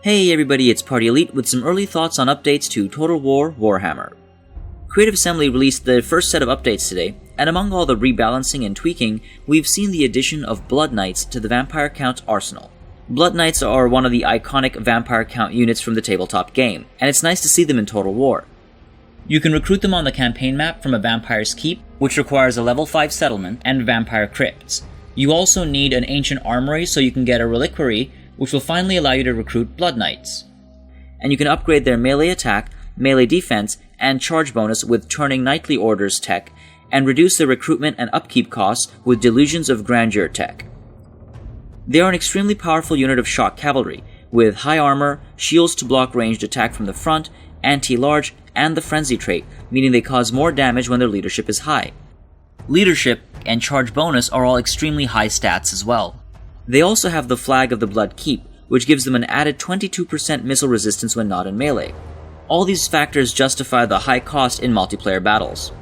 Hey everybody, it's Party Elite with some early thoughts on updates to Total War Warhammer. Creative Assembly released the first set of updates today, and among all the rebalancing and tweaking, we've seen the addition of Blood Knights to the Vampire Count arsenal. Blood Knights are one of the iconic Vampire Count units from the tabletop game, and it's nice to see them in Total War. You can recruit them on the campaign map from a Vampire's Keep, which requires a level 5 settlement, and Vampire Crypts. You also need an Ancient Armory so you can get a Reliquary, which will finally allow you to recruit Blood Knights. And you can upgrade their melee attack, melee defense, and charge bonus with Turning Knightly Orders tech, and reduce their recruitment and upkeep costs with Delusions of Grandeur tech. They are an extremely powerful unit of shock cavalry, with high armor, shields to block ranged attack from the front, anti-large, and the frenzy trait, meaning they cause more damage when their leadership is high. Leadership and charge bonus are all extremely high stats as well. They also have the Flag of the Blood Keep, which gives them an added 22% missile resistance when not in melee. All these factors justify the high cost in multiplayer battles.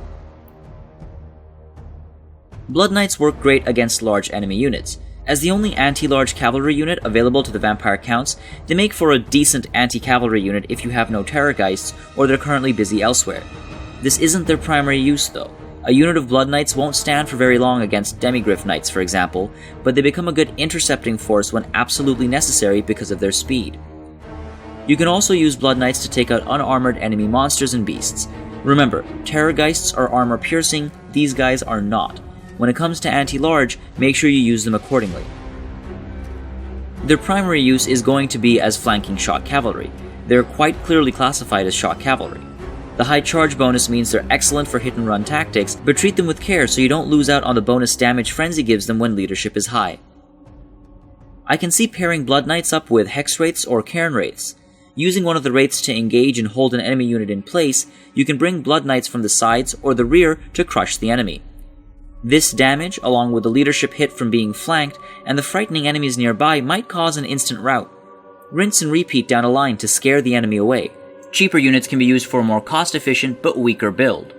Blood Knights work great against large enemy units. As the only anti-large cavalry unit available to the Vampire Counts, they make for a decent anti-cavalry unit if you have no Terrorgeists or they're currently busy elsewhere. This isn't their primary use though. A unit of Blood Knights won't stand for very long against Demigryph Knights, for example, but they become a good intercepting force when absolutely necessary because of their speed. You can also use Blood Knights to take out unarmored enemy monsters and beasts. Remember, Terrorgeists are armor-piercing, these guys are not. When it comes to anti-large, make sure you use them accordingly. Their primary use is going to be as flanking shock cavalry. They're quite clearly classified as shock cavalry. The high charge bonus means they're excellent for hit-and-run tactics, but treat them with care so you don't lose out on the bonus damage Frenzy gives them when leadership is high. I can see pairing Blood Knights up with Hex Wraiths or Cairn Wraiths. Using one of the Wraiths to engage and hold an enemy unit in place, you can bring Blood Knights from the sides or the rear to crush the enemy. This damage, along with the leadership hit from being flanked and the frightening enemies nearby, might cause an instant rout. Rinse and repeat down a line to scare the enemy away. Cheaper units can be used for a more cost-efficient but weaker build.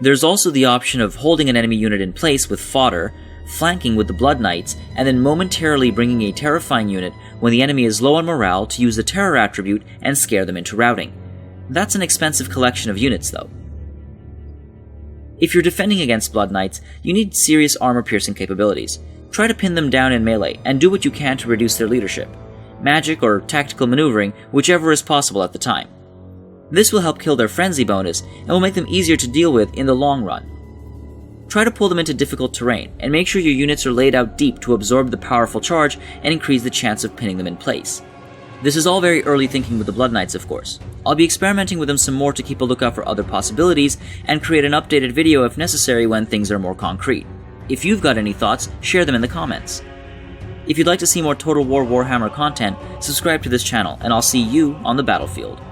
There's also the option of holding an enemy unit in place with fodder, flanking with the Blood Knights, and then momentarily bringing a terrifying unit when the enemy is low on morale to use the terror attribute and scare them into routing. That's an expensive collection of units though. If you're defending against Blood Knights, you need serious armor-piercing capabilities. Try to pin them down in melee, and do what you can to reduce their leadership. Magic or tactical maneuvering, whichever is possible at the time. This will help kill their frenzy bonus, and will make them easier to deal with in the long run. Try to pull them into difficult terrain, and make sure your units are laid out deep to absorb the powerful charge and increase the chance of pinning them in place. This is all very early thinking with the Blood Knights, of course. I'll be experimenting with them some more to keep a lookout for other possibilities, and create an updated video if necessary when things are more concrete. If you've got any thoughts, share them in the comments. If you'd like to see more Total War Warhammer content, subscribe to this channel, and I'll see you on the battlefield.